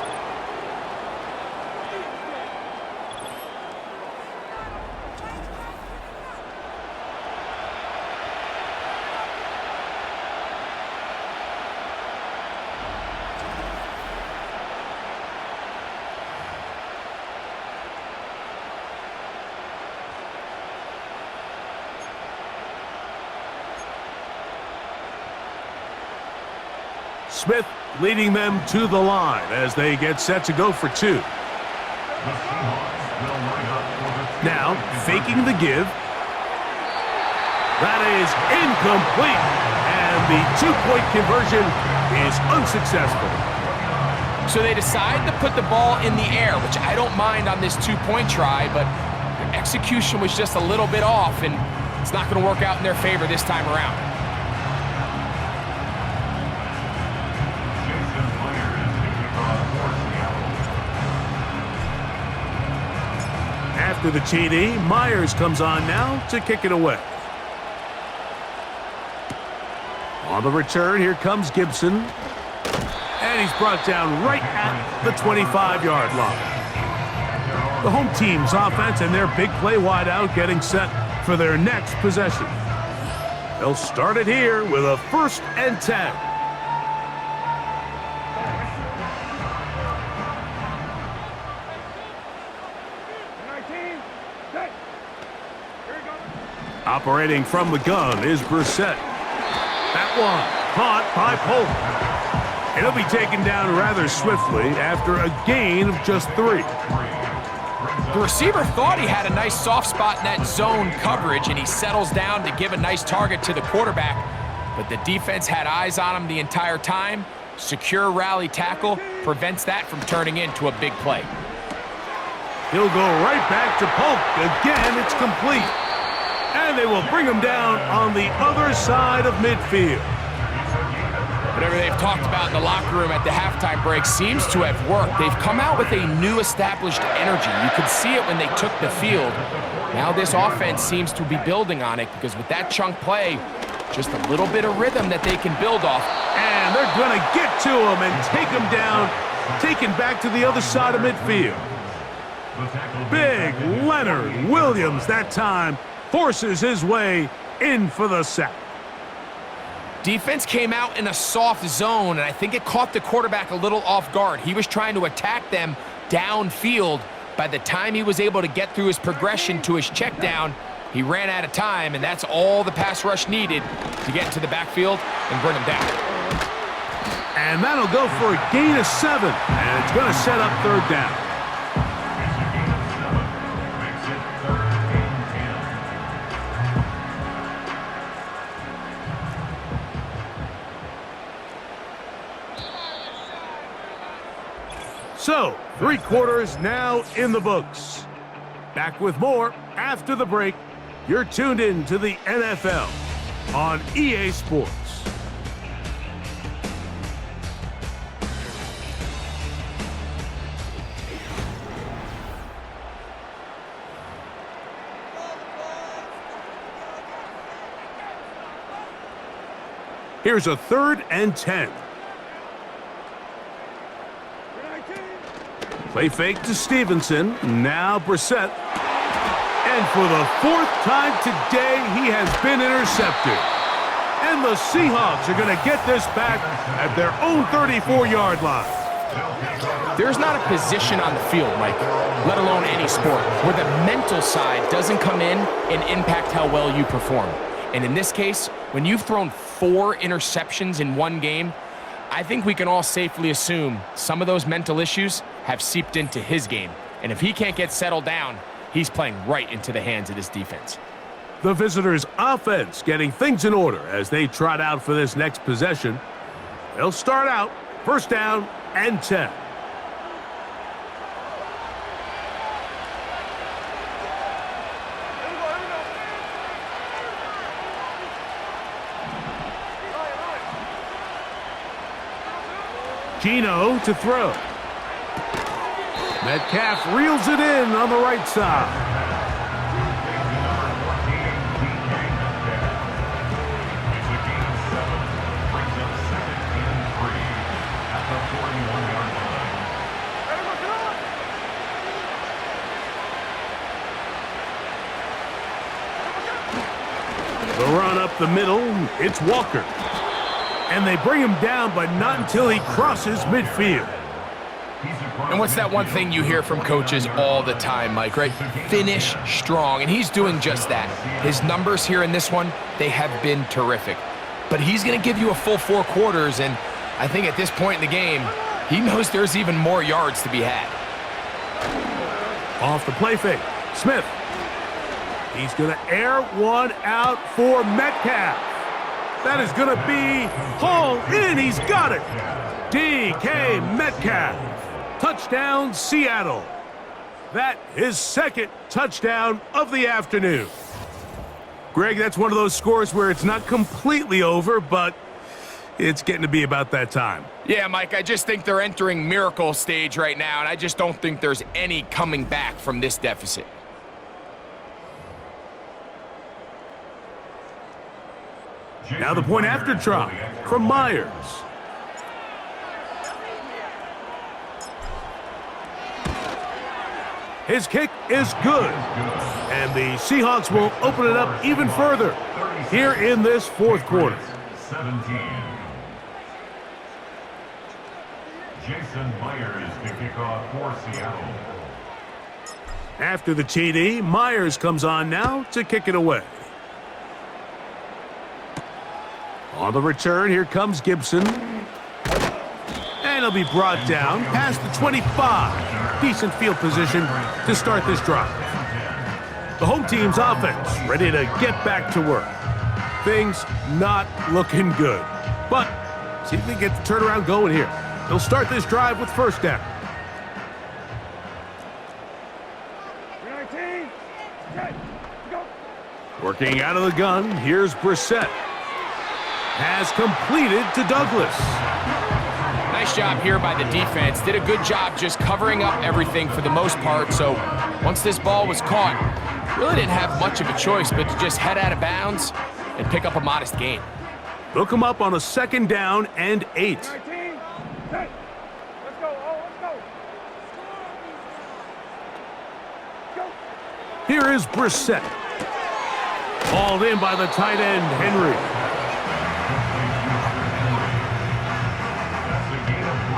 C: Smith leading them to the line as they get set to go for 2. Now, faking the give. That is incomplete. And the 2-point conversion is unsuccessful.
D: So they decide to put the ball in the air, which I don't mind on this 2-point try, but their execution was just a little bit off, and it's not going to work out in their favor this time around.
C: After the TD, Myers comes on now to kick it away. On the return, here comes Gibson. And he's brought down right at the 25-yard line. The home team's offense and their big play wideout getting set for their next possession. They'll start it here with a 1st and 10. Operating from the gun is Brissett. That one caught by Polk. It'll be taken down rather swiftly after a gain of just 3.
D: The receiver thought he had a nice soft spot in that zone coverage, and he settles down to give a nice target to the quarterback. But the defense had eyes on him the entire time. Secure rally tackle prevents that from turning into a big play.
C: He'll go right back to Polk. Again, it's complete. And they will bring him down on the other side of midfield.
D: Whatever they've talked about in the locker room at the halftime break seems to have worked. They've come out with a new established energy. You could see it when they took the field. Now this offense seems to be building on it because with that chunk play, Just a little bit of rhythm that they can build off.
C: And they're going to get to him and take him down, taken back to the other side of midfield. Big Leonard Williams that time forces his way in for the sack.
D: Defense came out in a soft zone, and I think it caught the quarterback a little off guard. He was trying to attack them downfield. By the time he was able to get through his progression to his check down, he ran out of time, and that's all the pass rush needed to get into the backfield and bring him down.
C: And that'll go for a gain of 7, and it's going to set up third down. So, 3 quarters now in the books. Back with more after the break. You're tuned in to the NFL on EA Sports. Here's a 3rd and 10. Play fake to Stevenson. Now Brissett. And for the 4th time today, he has been intercepted. And the Seahawks are going to get this back at their own 34-yard line.
D: There's not a position on the field, Mike, let alone any sport, where the mental side doesn't come in and impact how well you perform. And in this case, when you've thrown 4 interceptions in one game, I think we can all safely assume some of those mental issues have seeped into his game. And if he can't get settled down, he's playing right into the hands of this defense.
C: The visitors' offense getting things in order as they trot out for this next possession. They'll start out 1st down and 10. Gino to throw. Metcalf reels it in on the right side. The run up the middle, it's Walker. And they bring him down, but not until he crosses midfield.
D: And what's that one thing you hear from coaches all the time, Mike, right? Finish strong, and he's doing just that. His numbers here in this one, they have been terrific. But he's going to give you a full 4 quarters, and I think at this point in the game, he knows there's even more yards to be had.
C: Off the play fake, Smith. He's going to air one out for Metcalf. That is going to be hauled in. He's got it. DK Metcalf. Touchdown, Seattle. That is 2nd touchdown of the afternoon. Greg, that's one of those scores where it's not completely over, but it's getting to be about that time.
D: Yeah, Mike, I just think they're entering miracle stage right now, and I just don't think there's any coming back from this deficit.
C: Now the point after drop from Myers. His kick is good. And the Seahawks will open it up even further here in this 4th quarter.
E: 17. Jason Myers to kick off for Seattle.
C: After the TD, Myers comes on now to kick it away. On the return, here comes Gibson. And he'll be brought down past the 25. Decent field position to start this drive. The home team's offense ready to get back to work. Things not looking good. But see if they get the turnaround going here. They'll start this drive with 1st down. Working out of the gun, here's Brissett. Has completed to Douglas.
D: Nice job here by the defense. Did a good job just covering up everything for the most part. So once this ball was caught, really didn't have much of a choice but to just head out of bounds and pick up a modest gain.
C: Look him up on a 2nd down and 8. Here is Brissett. Hauled in by the tight end, Henry.
E: That's a gain of 3.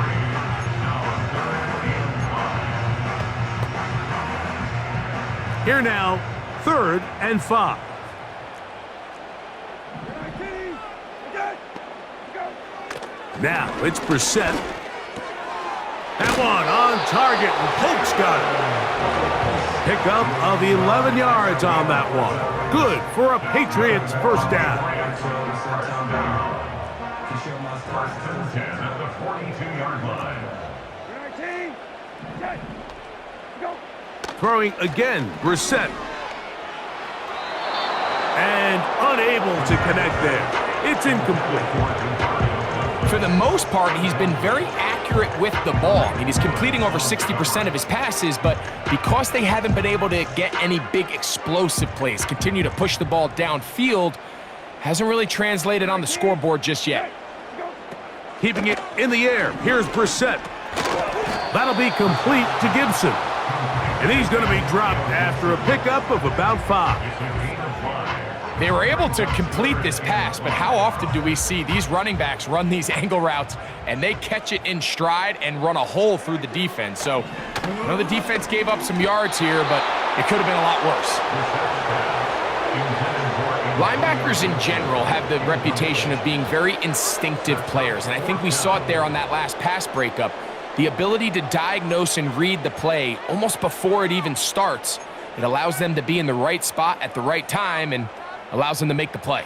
E: Now a 3rd and 5.
C: Here now, 3rd and 5. Now it's Brissett. That one on target, and Polk's got it. Pickup of 11 yards on that one. Good for a Patriots first down.
E: First and 10 at the 42-yard line.
C: Throwing again, Brissett. And unable to connect there. It's incomplete.
D: For the most part, he's been very accurate with the ball. I mean, he's completing over 60% of his passes, but because they haven't been able to get any big explosive plays, continue to push the ball downfield, hasn't really translated on the scoreboard just yet.
C: Keeping it in the air. Here's Brissett. That'll be complete to Gibson. And he's going to be dropped after a pickup of about 5.
D: They were able to complete this pass, but how often do we see these running backs run these angle routes and they catch it in stride and run a hole through the defense? So, I know the defense gave up some yards here, but it could have been a lot worse. Linebackers in general have the reputation of being very instinctive players, and I think we saw it there on that last pass breakup. The ability to diagnose and read the play almost before it even starts. It allows them to be in the right spot at the right time and allows them to make the play.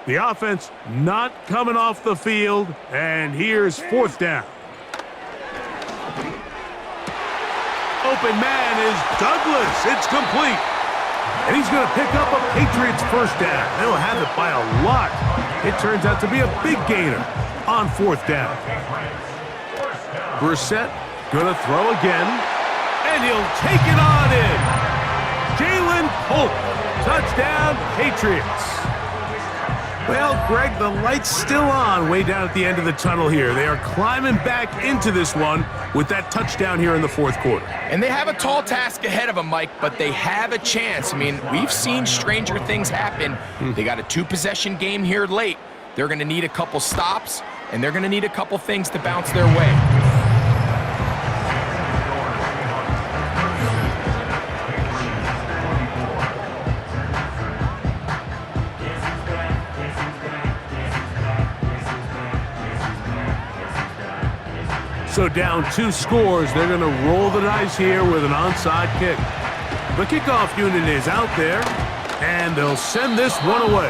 C: The offense not coming off the field, and here's 4th down. Open man is Douglas. It's complete. And he's going to pick up a Patriots first down. They'll have it by a lot. It turns out to be a big gainer on 4th down. Brissett going to throw again, and he'll take it on in. Jalen Polk. Touchdown, Patriots. Well, Greg, the light's still on way down at the end of the tunnel here. They are climbing back into this one with that touchdown here in the 4th quarter.
D: And they have a tall task ahead of them, Mike, but they have a chance. I mean, we've seen stranger things happen. They got a 2-possession game here late. They're going to need a couple stops, and they're going to need a couple things to bounce their way.
C: So down 2 scores, they're going to roll the dice here with an onside kick. The kickoff unit is out there, and they'll send this one away.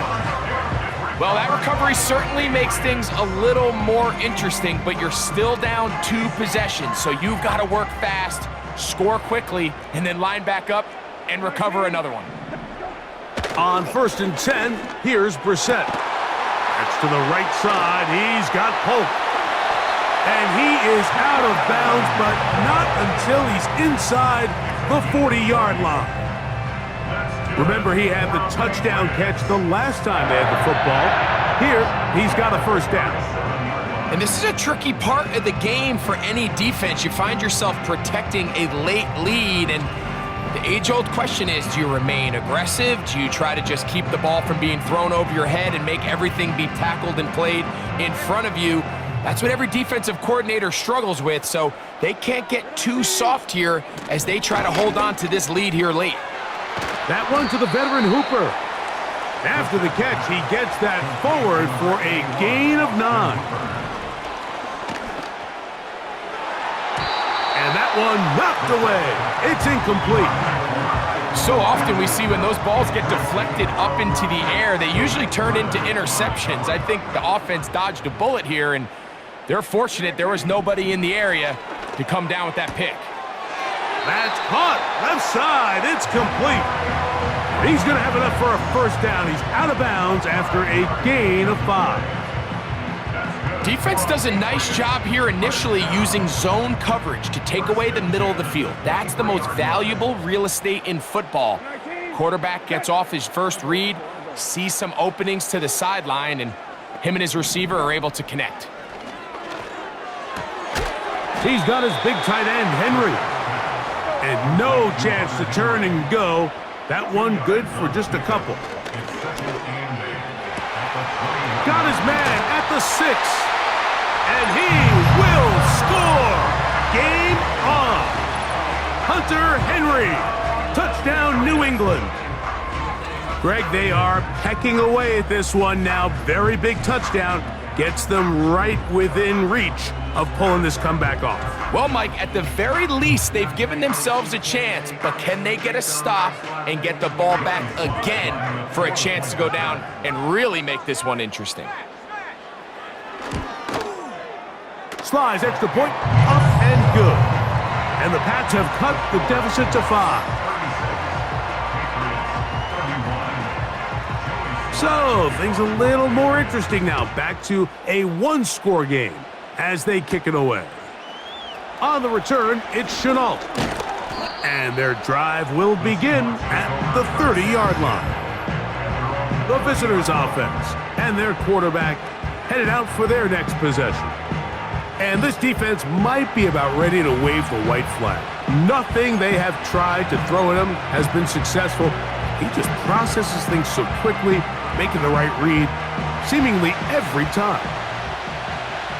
D: Well, that recovery certainly makes things a little more interesting, but you're still down 2 possessions, so you've got to work fast, score quickly, and then line back up and recover another one.
C: On 1st and 10, here's Brissett. That's to the right side. He's got Polk. And he is out of bounds, but not until he's inside the 40-yard line. Remember, he had the touchdown catch the last time they had the football. Here, he's got a first down.
D: And this is a tricky part of the game for any defense. You find yourself protecting a late lead, and the age-old question is, do you remain aggressive? Do you try to just keep the ball from being thrown over your head and make everything be tackled and played in front of you? That's what every defensive coordinator struggles with, so they can't get too soft here as they try to hold on to this lead here late.
C: That one to the veteran Hooper. After the catch, he gets that forward for a gain of 9. And that one knocked away. It's incomplete.
D: So often we see when those balls get deflected up into the air, they usually turn into interceptions. I think the offense dodged a bullet here, and they're fortunate there was nobody in the area to come down with that pick.
C: That's caught. Left side. It's complete. He's going to have enough for a first down. He's out of bounds after a gain of 5.
D: Defense does a nice job here initially using zone coverage to take away the middle of the field. That's the most valuable real estate in football. Quarterback gets off his first read, sees some openings to the sideline, and him and his receiver are able to connect.
C: He's got his big tight end, Henry. And no chance to turn and go. That one good for just a couple. Got his man at the 6. And he will score. Game on. Hunter Henry. Touchdown, New England. Greg, they are pecking away at this one now. Very big touchdown. Gets them right within reach of pulling this comeback off.
D: Well, Mike, at the very least, they've given themselves a chance, but can they get a stop and get the ball back again for a chance to go down and really make this one interesting?
C: Slides, extra point, up and good. And the Pats have cut the deficit to 5. So, things a little more interesting now. Back to a one-score game as they kick it away. On the return, it's Chenault. And their drive will begin at the 30-yard line. The visitors' offense and their quarterback headed out for their next possession. And this defense might be about ready to wave the white flag. Nothing they have tried to throw at him has been successful. He just processes things so quickly, making the right read seemingly every time.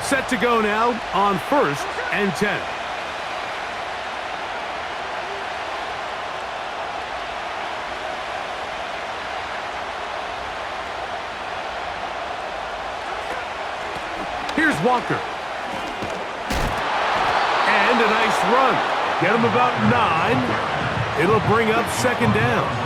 C: Set to go now on 1st and 10. Here's Walker. And a nice run. Get him about 9. It'll bring up 2nd down.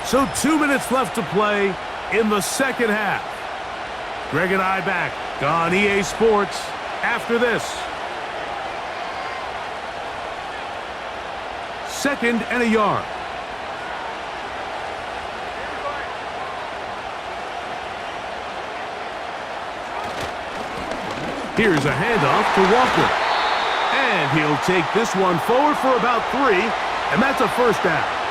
C: So 2 minutes left to play in the second half. Greg and I back on EA Sports after this. 2nd and a yard. Here's a handoff to Walker. And he'll take this one forward for about 3, and that's a 1st down.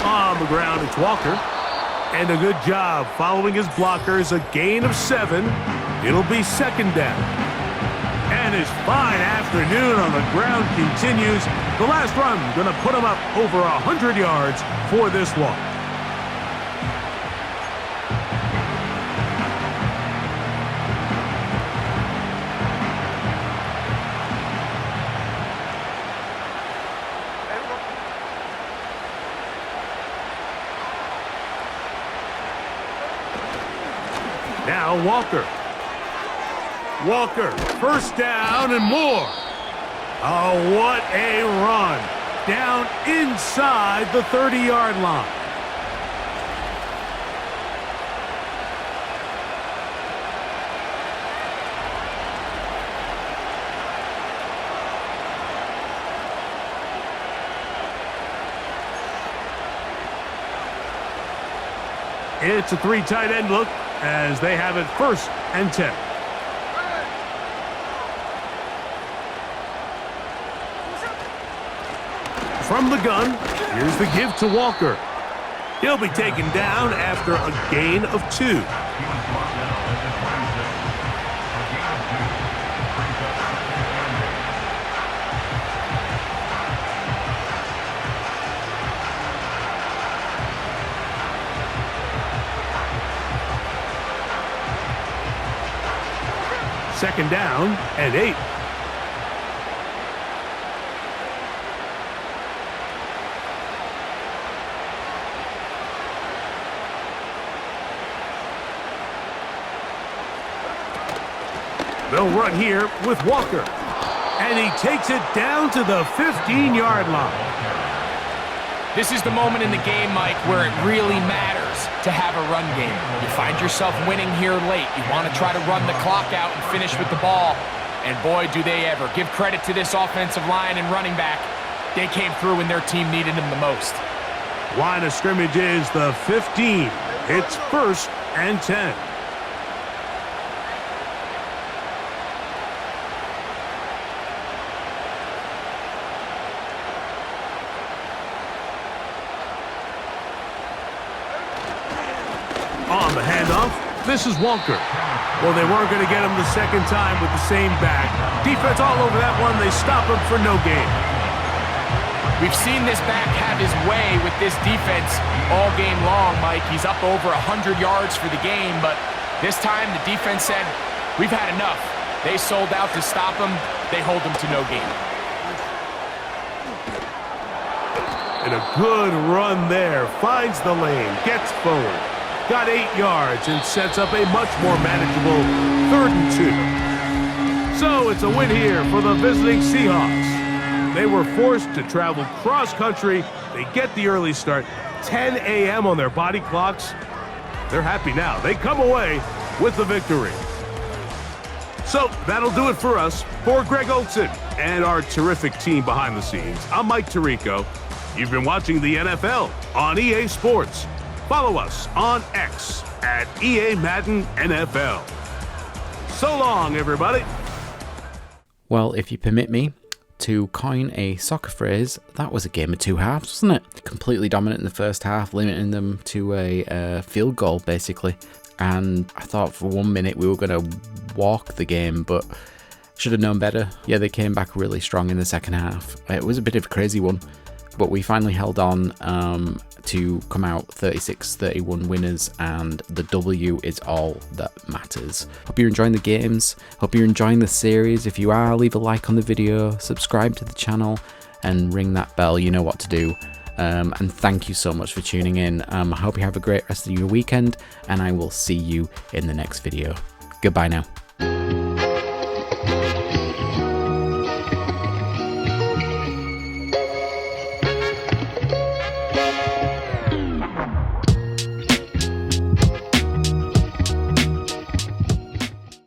C: On the ground, it's Walker. And a good job following his blockers. A gain of 7. It'll be 2nd down. And his fine afternoon on the ground continues. The last run going to put him up over 100 yards for this one. Now Walker. Walker, 1st down and more. Oh, what a run. Down inside the 30-yard line. It's a 3 tight end look as they have it 1st and 10. From the gun, here's the give to Walker. He'll be taken down after a gain of 2. Second down and 8. They'll run here with Walker. And he takes it down to the 15-yard line.
D: This is the moment in the game, Mike, where it really matters to have a run game. You find yourself winning here late. You want to try to run the clock out and finish with the ball. And boy, do they ever. Give credit to this offensive line and running back. They came through when their team needed them the most.
C: Line of scrimmage is the 15. It's 1st and 10. On the handoff, this is Walker. Well, they weren't going to get him the second time with the same back. Defense all over that one. They stop him for no gain.
D: We've seen this back have his way with this defense all game long, Mike. He's up over 100 yards for the game, but this time the defense said, we've had enough. They sold out to stop him. They hold him to no gain.
C: And a good run there. Finds the lane, gets forward. Got 8 yards and sets up a much more manageable 3rd and 2. So it's a win here for the visiting Seahawks. They were forced to travel cross-country. They get the early start, 10 a.m. on their body clocks. They're happy now. They come away with the victory. So that'll do it for us. For Greg Olson and our terrific team behind the scenes, I'm Mike Tirico. You've been watching the NFL on EA Sports. Follow us on X at EA Madden NFL. So long, everybody.
A: Well, if you permit me to coin a soccer phrase, that was a game of two halves, wasn't it? Completely dominant in the first half, limiting them to a field goal, basically. And I thought for 1 minute we were going to walk the game, but should have known better. Yeah, they came back really strong in the second half. It was a bit of a crazy one, but we finally held on to come out 36-31 winners, and the W is all that matters. Hope you're enjoying the games. Hope you're enjoying the series. If you are, leave a like on the video, subscribe to the channel, and ring that bell. You know what to do. And thank you so much for tuning in. I hope you have a great rest of your weekend, and I will see you in the next video. Goodbye now.